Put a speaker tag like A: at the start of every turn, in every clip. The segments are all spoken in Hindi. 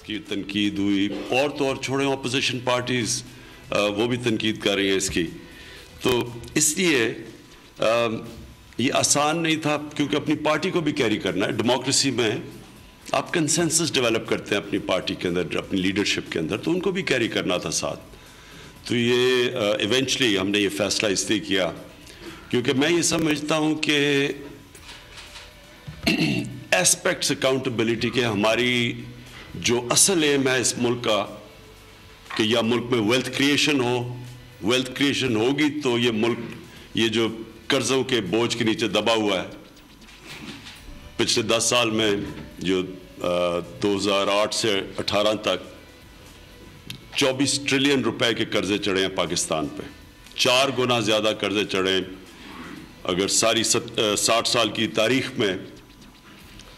A: की तनकीद हुई, और तो और छोड़े अपोजिशन पार्टीज़ वो भी तनकीद कर रही हैं इसकी। तो इसलिए ये आसान नहीं था, क्योंकि अपनी पार्टी को भी कैरी करना है। डेमोक्रेसी में आप कंसेंसस डेवलप करते हैं अपनी पार्टी के अंदर, अपनी लीडरशिप के अंदर, तो उनको भी कैरी करना था साथ। तो ये इवेंचुअली हमने ये फैसला इसलिए किया क्योंकि मैं ये समझता हूँ कि एस्पेक्ट्स अकाउंटेबिलिटी के हमारी जो असल एम है इस मुल्क का कि या मुल्क में वेल्थ क्रिएशन हो, वेल्थ क्रिएशन होगी तो ये मुल्क ये जो कर्ज़ों के बोझ के नीचे दबा हुआ है, पिछले 10 साल में जो 2008 से 18 तक 24 ट्रिलियन रुपए के कर्जे चढ़े हैं पाकिस्तान पे, 4 गुना ज़्यादा कर्जे चढ़े। अगर सारी 60 साल की तारीख में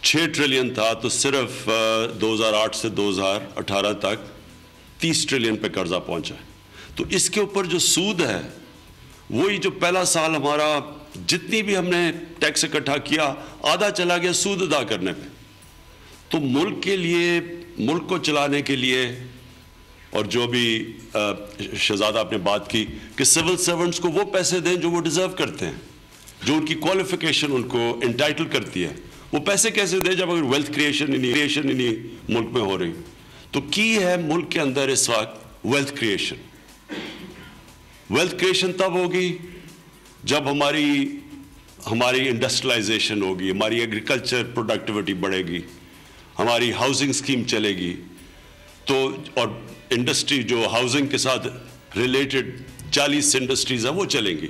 A: 6 ट्रिलियन था तो सिर्फ 2008 से 2018 तक 30 ट्रिलियन पे कर्जा पहुंचा है। तो इसके ऊपर जो सूद है, वही जो पहला साल हमारा जितनी भी हमने टैक्स इकट्ठा किया आधा चला गया सूद अदा करने पे। तो मुल्क के लिए, मुल्क को चलाने के लिए, और जो भी शहजादा आपने बात की कि सिविल सर्वेंट्स को वो पैसे दें जो वो डिजर्व करते हैं, जो उनकी क्वालिफिकेशन उनको एंटाइटल करती है, वो पैसे कैसे दें जब अगर वेल्थ क्रिएशन ही नहीं मुल्क में हो रही। तो की है मुल्क के अंदर इस वक्त वेल्थ क्रिएशन। वेल्थ क्रिएशन तब होगी जब हमारी इंडस्ट्रियलाइजेशन होगी, हमारी एग्रीकल्चर प्रोडक्टिविटी बढ़ेगी, हमारी हाउसिंग स्कीम चलेगी, तो और इंडस्ट्री जो हाउसिंग के साथ रिलेटेड 40 इंडस्ट्रीज हैं वो चलेंगी।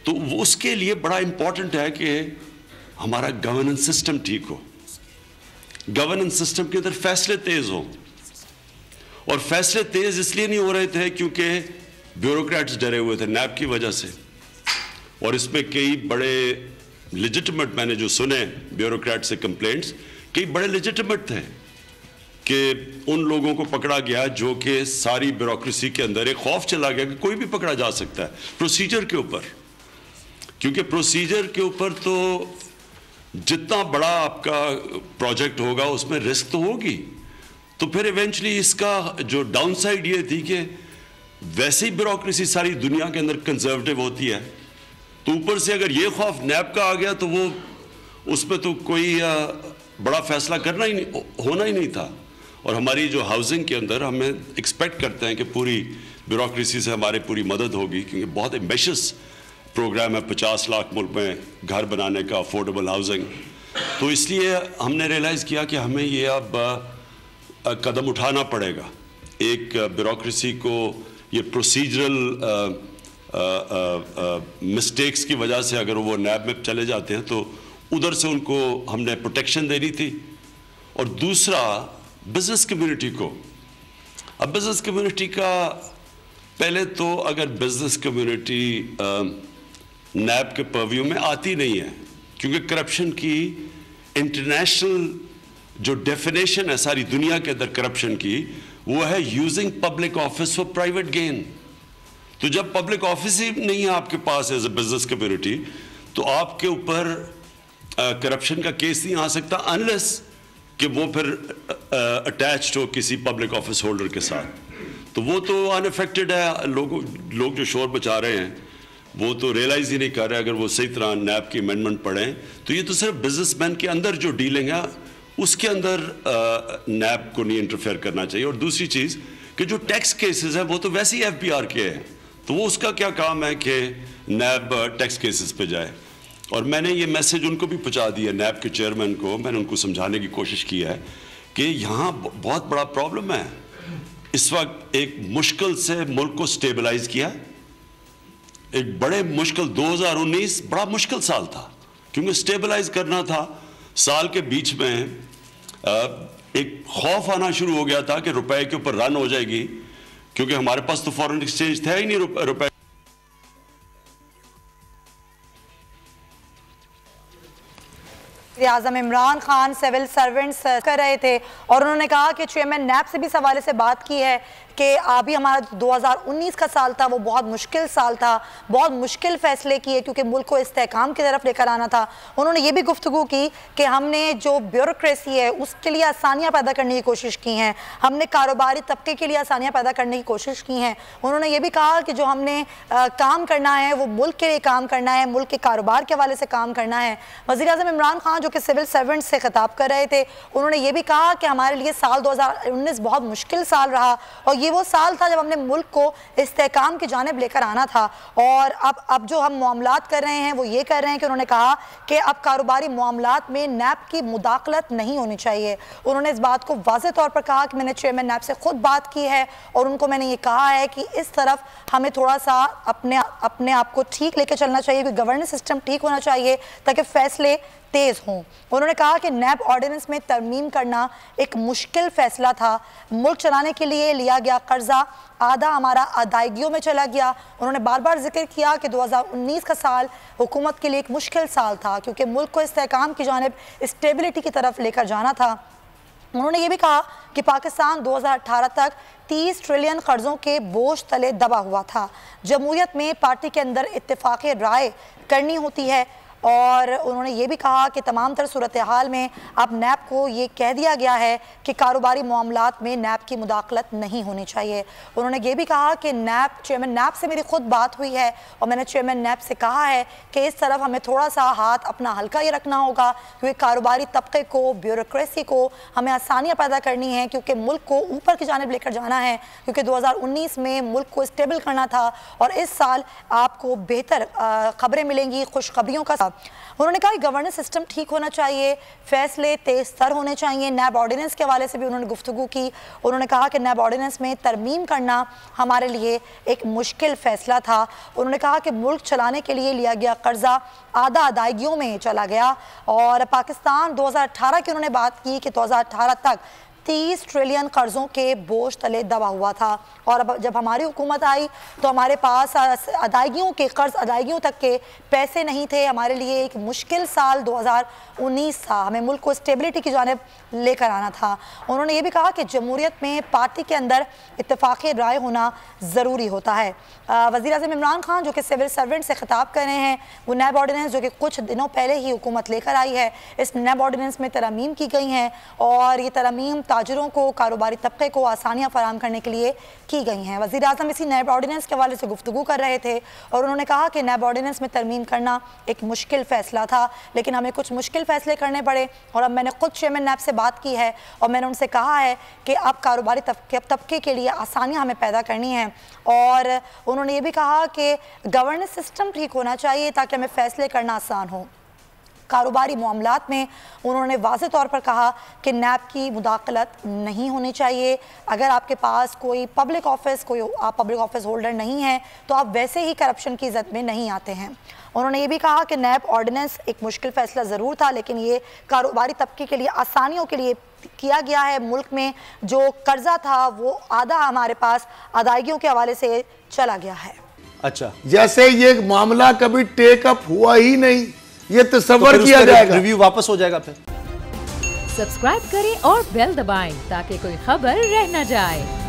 A: तो उसके लिए बड़ा इंपॉर्टेंट है कि हमारा गवर्नेंस सिस्टम ठीक हो, गवर्नेंस सिस्टम के अंदर फैसले तेज हो। और फैसले तेज इसलिए नहीं हो रहे थे क्योंकि ब्यूरोक्रेट्स डरे हुए थे नैब की वजह से, और इसमें कई बड़े लेजिटिमेट, मैंने जो सुने ब्यूरोक्रेट से कंप्लेंट्स, कई बड़े लेजिटिमेट थे कि उन लोगों को पकड़ा गया जो कि सारी ब्यूरोक्रेसी के अंदर एक खौफ चला गया कि कोई भी पकड़ा जा सकता है प्रोसीजर के ऊपर, क्योंकि प्रोसीजर के ऊपर तो जितना बड़ा आपका प्रोजेक्ट होगा उसमें रिस्क तो होगी। तो फिर इवेंचुअली इसका जो डाउनसाइड ये थी कि वैसे ही ब्यूरोक्रेसी सारी दुनिया के अंदर कंजर्वेटिव होती है, तो ऊपर से अगर ये खौफ नैब का आ गया तो वो उसमें तो कोई बड़ा फैसला करना ही नहीं, होना ही नहीं था। और हमारी जो हाउसिंग के अंदर हमें एक्सपेक्ट करते हैं कि पूरी ब्यूरोक्रेसी से हमारी पूरी मदद होगी, क्योंकि बहुत एम्बिशियस प्रोग्राम है 50 लाख मुल्क में घर बनाने का, अफोर्डेबल हाउसिंग। तो इसलिए हमने रियलाइज़ किया कि हमें ये अब कदम उठाना पड़ेगा। एक ब्यूरोक्रेसी को ये प्रोसीजरल मिस्टेक्स की वजह से अगर वो नैब में चले जाते हैं तो उधर से उनको हमने प्रोटेक्शन देनी थी। और दूसरा बिजनेस कम्युनिटी को, अब बिजनेस कम्युनिटी का पहले तो अगर बिजनेस कम्युनिटी नैब के परव्यू में आती नहीं है, क्योंकि करप्शन की इंटरनेशनल जो डेफिनेशन है सारी दुनिया के अंदर करप्शन की, वो है using public office for private gain. तो जब पब्लिक ऑफिस ही नहीं है आपके पास एज ए बिजनेस कम्युनिटी, तो आपके ऊपर करप्शन का केस नहीं आ सकता अनलेस कि वो फिर अटैच्ड हो किसी पब्लिक ऑफिस होल्डर के साथ। तो वो तो अनअफेक्टेड है। लोग जो शोर बचा रहे हैं वो तो रियलाइज़ ही नहीं कर रहे। अगर वो सही तरह नैब की अमेंडमेंट पढ़ें तो ये तो सिर्फ बिजनेसमैन के अंदर जो डीलिंग है उसके अंदर नैब को नहीं इंटरफेयर करना चाहिए। और दूसरी चीज़ कि जो टैक्स केसेस हैं वो तो वैसे ही FBR के हैं, तो वो उसका क्या काम है कि नैब टैक्स केसेस पे जाए। और मैंने ये मैसेज उनको भी पहुंचा दिया, नैब के चेयरमैन को मैंने उनको समझाने की कोशिश की है कि यहाँ बहुत बड़ा प्रॉब्लम है। इस वक्त एक मुश्किल से मुल्क को स्टेबलाइज किया, एक बड़े मुश्किल 2019 बड़ा मुश्किल साल था, क्योंकि स्टेबलाइज करना था। साल के बीच में एक खौफ आना शुरू हो गया था कि रुपए के ऊपर रन हो जाएगी, क्योंकि हमारे पास तो फॉरेन एक्सचेंज था ही नहीं रुपए।
B: आज़म इमरान खान सिविल सर्वेंट्स कर रहे थे और उन्होंने कहा कि चेयरमैन नैब से भी इस हवाले से बात की है कि अभी हमारा 2019 का साल था, वो बहुत मुश्किल साल था, बहुत मुश्किल फैसले किए क्योंकि मुल्क को इस्तेहकाम की तरफ लेकर आना था। उन्होंने ये भी गुफ्तगू की कि हमने जो ब्यूरोक्रेसी है उसके लिए आसानियाँ पैदा करने की कोशिश की हैं, हमने कारोबारी तबके के लिए आसानियाँ पैदा करने की कोशिश की हैं। उन्होंने ये भी कहा कि जो हमने काम करना है वो मुल्क के लिए काम करना है, मुल्क के कारोबार के हवाले से काम करना है। वज़ीर-ए-आज़म इमरान खान जो कि सिविल सर्वेंट से खिताब कर रहे थे, उन्होंने ये भी कहा कि हमारे लिए साल 2019 बहुत मुश्किल साल रहा और ये वो साल था जब हमने मुल्क को इस्तेहकाम की जानिब लेकर आना था। और अब जो हम मामलात कर रहे हैं वो ये कर रहे हैं कि उन्होंने कहा कि अब कारोबारी मामलात में नैब की मुदाखलत नहीं होनी चाहिए। उन्होंने इस बात को वाज़ेह तौर पर कहा कि मैंने चेयरमैन नैब से खुद बात की है और उनको मैंने ये कहा है कि इस तरफ हमें थोड़ा सा अपने आप को ठीक लेके चलना चाहिए, कि गवर्नेंस सिस्टम ठीक होना चाहिए ताकि फैसले तेज़ हों। उन्होंने कहा कि नैब ऑर्डिनेंस में तरमीम करना एक मुश्किल फ़ैसला था, मुल्क चलाने के लिए लिया गया कर्जा आधा हमारा अदायगियों में चला गया। उन्होंने बार बार जिक्र किया कि 2019 का साल हुकूमत के लिए एक मुश्किल साल था क्योंकि मुल्क को इस्तेहकाम की जानिब स्टेबिलिटी की तरफ लेकर जाना था। उन्होंने ये भी कहा कि पाकिस्तान 2018 तक 30 ट्रिलियन कर्ज़ों के बोझ तले दबा हुआ था। जमहूरियत में पार्टी के अंदर इत्तेफाक़ राय करनी होती है। और उन्होंने ये भी कहा कि तमाम तर सूरत हाल में अब नैब को ये कह दिया गया है कि कारोबारी मामलात में नैब की मुदाखलत नहीं होनी चाहिए। उन्होंने ये भी कहा कि चेयरमैन नैब से मेरी खुद बात हुई है और मैंने चेयरमैन नैब से कहा है कि इस तरफ हमें थोड़ा सा हाथ अपना हल्का ही रखना होगा क्योंकि कारोबारी तबके को, ब्यूरोक्रेसी को हमें आसानियाँ पैदा करनी है क्योंकि मुल्क को ऊपर की जानिब लेकर जाना है, क्योंकि 2019 में मुल्क को स्टेबल करना था और इस साल आपको बेहतर खबरें मिलेंगी, खुशखबरियों का। उन्होंने कहा कि गवर्नेंस सिस्टम ठीक होना चाहिए, फैसले तेज तर होने चाहिए। नैब ऑर्डिनेंस के हवाले से भी उन्होंने गुफ्तगू की। उन्होंने कहा कि नैब ऑर्डिनेंस में तरमीम करना हमारे लिए एक मुश्किल फ़ैसला था। उन्होंने कहा कि मुल्क चलाने के लिए लिया गया कर्जा आधा अदायगियों में चला गया और पाकिस्तान 2018 की उन्होंने बात की कि 2018 तक 30 ट्रिलियन कर्ज़ों के बोझ तले दबा हुआ था और अब जब हमारी हुकूमत आई तो हमारे पास कर्ज़ अदायगियों तक के पैसे नहीं थे। हमारे लिए एक मुश्किल साल 2019 था, हमें मुल्क को स्टेबिलिटी की जानिब लेकर आना था। उन्होंने ये भी कहा कि जमहूरियत में पार्टी के अंदर इत्तेफाक़ राय होना ज़रूरी होता है। वज़ीर-ए-आज़म इमरान खान जो कि सिविल सर्वेंट से खिताब कर रहे हैं, वो नैब ऑर्डिनेंस जो कि कुछ दिनों पहले ही हुकूमत लेकर आई है, इस नैब ऑर्डिनेंस में तरमीम की गई हैं और ये तरमीम ताजरों को, कारोबारी तबके को आसानियाँ फराहम करने के लिए की गई हैं। वज़ीर-ए-आज़म इसी नैब ऑर्डिनेंस के हवाले से गुफ्तगू कर रहे थे और उन्होंने कहा कि नैब ऑर्डिनेंस में तरमीम करना एक मुश्किल फ़ैसला था, लेकिन हमें कुछ मुश्किल फ़ैसले करने पड़े और अब मैंने खुद चेयरमैन नैब से बात की है और मैंने उनसे कहा है कि अब कारोबारी तबके के लिए आसानियाँ हमें पैदा करनी हैं। और उन्होंने ये भी कहा कि गवर्नेंस सिस्टम ठीक होना चाहिए ताकि हमें फ़ैसले करना आसान हो। कारोबारी मामलात में उन्होंने वाज़ेह तौर पर कहा कि नैब की मुदाखलत नहीं होनी चाहिए। अगर आपके पास कोई पब्लिक ऑफिस, आप पब्लिक ऑफिस होल्डर नहीं हैं तो आप वैसे ही करप्शन की ज़द में नहीं आते हैं। उन्होंने ये भी कहा कि नैब ऑर्डिनेंस एक मुश्किल फ़ैसला ज़रूर था, लेकिन ये कारोबारी तबके के लिए आसानियों के लिए किया गया है। मुल्क में जो कर्जा था वो आधा हमारे पास अदायगियों के हवाले से चला गया है।
C: अच्छा,
D: जैसे ये मामला कभी टेक अप हुआ ही नहीं, ये तस्वर किया जाएगा,
C: रिव्यू वापस हो जाएगा। फिर
E: सब्सक्राइब करें और बेल दबाएं ताकि कोई खबर रह न जाए।